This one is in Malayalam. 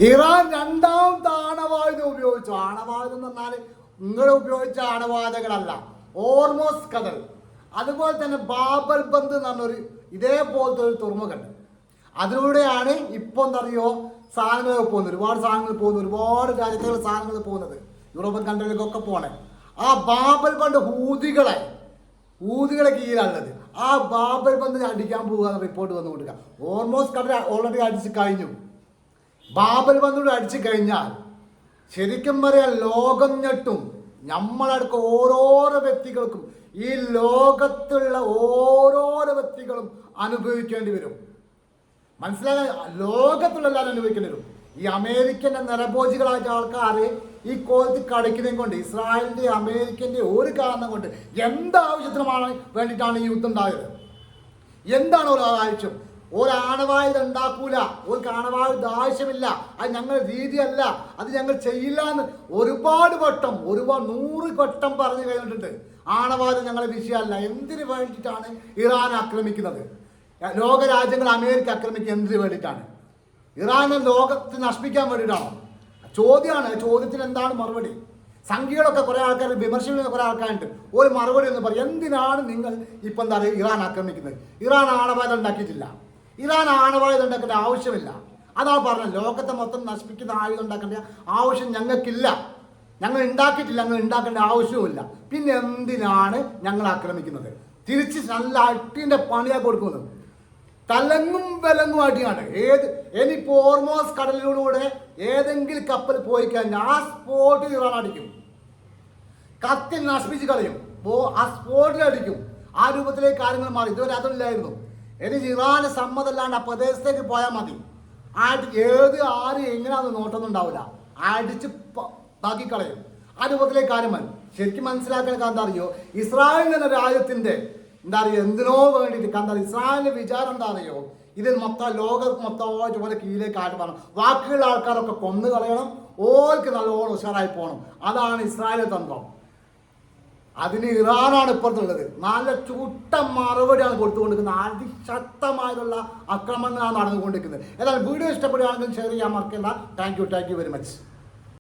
ഇറാൻ രണ്ടാമത്തെ ആണവായുധം ഉപയോഗിച്ചു. ആണവായുധം എന്ന് പറഞ്ഞാൽ നിങ്ങൾ ഉപയോഗിച്ച ആണവായുധങ്ങളല്ല, ഹോർമോസ് കടൽ, അതുപോലെ തന്നെ ബാബൽ ബന്ദ് എന്ന് പറഞ്ഞൊരു ഇതേപോലത്തെ ഒരു തുറമുഖമുണ്ട്. അതിലൂടെയാണ് ഇപ്പൊ എന്തറിയോ സാധനങ്ങൾ പോകുന്നത്, ഒരുപാട് സാധനങ്ങൾ പോകുന്നത്, ഒരുപാട് രാജ്യത്തുള്ള സാധനങ്ങൾ പോകുന്നത്, യൂറോപ്യൻ കൺട്രികൾക്കൊക്കെ പോണേ. ആ ബാബൽ ബന്ദ് ഊതികളെ കീഴിലുള്ളത്. ആ ബാബൽ ബന്ദ് അടിക്കാൻ പോകുക റിപ്പോർട്ട് വന്നു കൊടുക്കുക. ഹോർമോസ് കടൽ ഓൾറെഡി അടിച്ച് കഴിഞ്ഞു. ബാബൽ ബന്ധൂടെ അടിച്ചു കഴിഞ്ഞാൽ ശരിക്കും പറയാൻ ലോകം ഞെട്ടും. നമ്മളടക്കം ഓരോരോ വ്യക്തികൾക്കും, ഈ ലോകത്തുള്ള ഓരോരോ വ്യക്തികളും അനുഭവിക്കേണ്ടി വരും. മനസ്സിലാകാൻ ലോകത്തുള്ള എല്ലാവരും അനുഭവിക്കേണ്ടി വരും. ഈ അമേരിക്കൻ്റെ നിരഭോജികളായ ആൾക്കാർ ഈ കോലത്തിൽ കടയ്ക്കുന്നതും കൊണ്ട്, ഇസ്രായേലിൻ്റെ അമേരിക്കൻ്റെ ഒരു കാരണം കൊണ്ട് എന്താവശ്യത്തിനുമാണ് വേണ്ടിയിട്ടാണ് ഈ യുദ്ധം ഉണ്ടായത്? എന്താണ് ഒരു ആവശ്യം? ഒരാണവായുധം ഉണ്ടാക്കൂല, ഒരു ആണവായുധം ആവശ്യമില്ല, അത് ഞങ്ങളുടെ രീതിയല്ല, അത് ഞങ്ങൾ ചെയ്യില്ല എന്ന് ഒരുപാട് 100 വട്ടം പറഞ്ഞു കഴിഞ്ഞിട്ടുണ്ട്. ആണവായുധം ഞങ്ങളുടെ വിഷയമല്ല. എന്തിനു വേണ്ടിയിട്ടാണ് ഇറാൻ ആക്രമിക്കുന്നത്? ലോകരാജ്യങ്ങൾ അമേരിക്ക ആക്രമിക്കുക എന്തിനു വേണ്ടിയിട്ടാണ്? ഇറാനെ ലോകത്ത് നശിപ്പിക്കാൻ വേണ്ടിയിട്ടാണോ? ചോദ്യമാണ്. ചോദ്യത്തിന് എന്താണ് മറുപടി? സംഖ്യകളൊക്കെ കുറേ ആൾക്കാർ വിമർശിക്കുന്ന കുറേ ആൾക്കാരുണ്ട്. ഒരു മറുപടി എന്ന് പറയും, എന്തിനാണ് നിങ്ങൾ ഇപ്പം എന്താ പറയുക ഇറാൻ ആക്രമിക്കുന്നത്? ഇറാൻ ആണവായുധം ഉണ്ടാക്കിയിട്ടില്ല. ഇറാൻ ആണവായുധം ഉണ്ടാക്കേണ്ട ആവശ്യമില്ല. അതാ പറഞ്ഞത്, ലോകത്തെ മൊത്തം നശിപ്പിക്കുന്ന ആയുധം ഉണ്ടാക്കേണ്ട ആവശ്യം ഞങ്ങൾക്കില്ല. ഞങ്ങൾ ഉണ്ടാക്കിയിട്ടില്ല, ഞങ്ങൾ ഉണ്ടാക്കേണ്ട ആവശ്യവുമില്ല. പിന്നെ എന്തിനാണ് ഞങ്ങൾ ആക്രമിക്കുന്നത്? തിരിച്ച് നല്ല അട്ടിൻ്റെ പണിയാണ് കൊടുക്കുന്നത്. തലങ്ങും വിലങ്ങും അടിയാണ്. ഇനി ഹോർമോസ് കടലിലൂടെ ഏതെങ്കിലും കപ്പൽ പോയി കഴിഞ്ഞാൽ ആ സ്പോട്ടിൽ ഇറാൻ അടിക്കും, കത്തിൽ നശിപ്പിച്ച് കളയും, ആ സ്പോട്ടിൽ അടിക്കും. ആ രൂപത്തിലേക്ക് കാര്യങ്ങൾ മാറി. ഇതുവരെ അതില്ലായിരുന്നു. ഇനി ഇറാന് സമ്മതമല്ലാണ്ട് ആ പ്രദേശത്തേക്ക് പോയാൽ മതി. ആര് എങ്ങനെയാണെന്ന് നോട്ടൊന്നും ഉണ്ടാവില്ല, അടിച്ച് താക്കിക്കളയും. ആ രൂപത്തിലേക്ക് കാര്യം മതി. ശരിക്കും മനസ്സിലാക്കാൻ എന്താ അറിയോ, ഇസ്രായേൽ എന്ന രാജ്യത്തിൻ്റെ എന്താ പറയുക എന്തിനോ വേണ്ടിയിട്ട് എന്താ പറയുക ഇസ്രായേലിൻ്റെ വിചാരം എന്താ അറിയോ, ഇതിൽ ലോകത്ത് മൊത്തമായിട്ട് പോലെ കീഴിലേക്ക് ആയിട്ട് പോകണം, ബാക്കിയുള്ള ആൾക്കാരൊക്കെ കൊന്നു കളയണം, ഓർക്ക് നല്ലോണം ഉഷാറായി പോകണം. അതാണ് ഇസ്രായേലിൻ്റെ തന്ത്രം. അതിന് ഇറാനാണ് ഇപ്പുറത്തുള്ളത്. നല്ല ചുട്ട മറുപടിയാണ് കൊടുത്തുകൊണ്ടിരിക്കുന്നത്. അതിശക്തമായിട്ടുള്ള ആക്രമണങ്ങളാണ് നടന്നുകൊണ്ടിരിക്കുന്നത്. ഏതായാലും വീഡിയോ ഇഷ്ടപ്പെടുകയാണെങ്കിൽ ഷെയർ ചെയ്യാൻ മറക്കണ്ട. Thank you very much.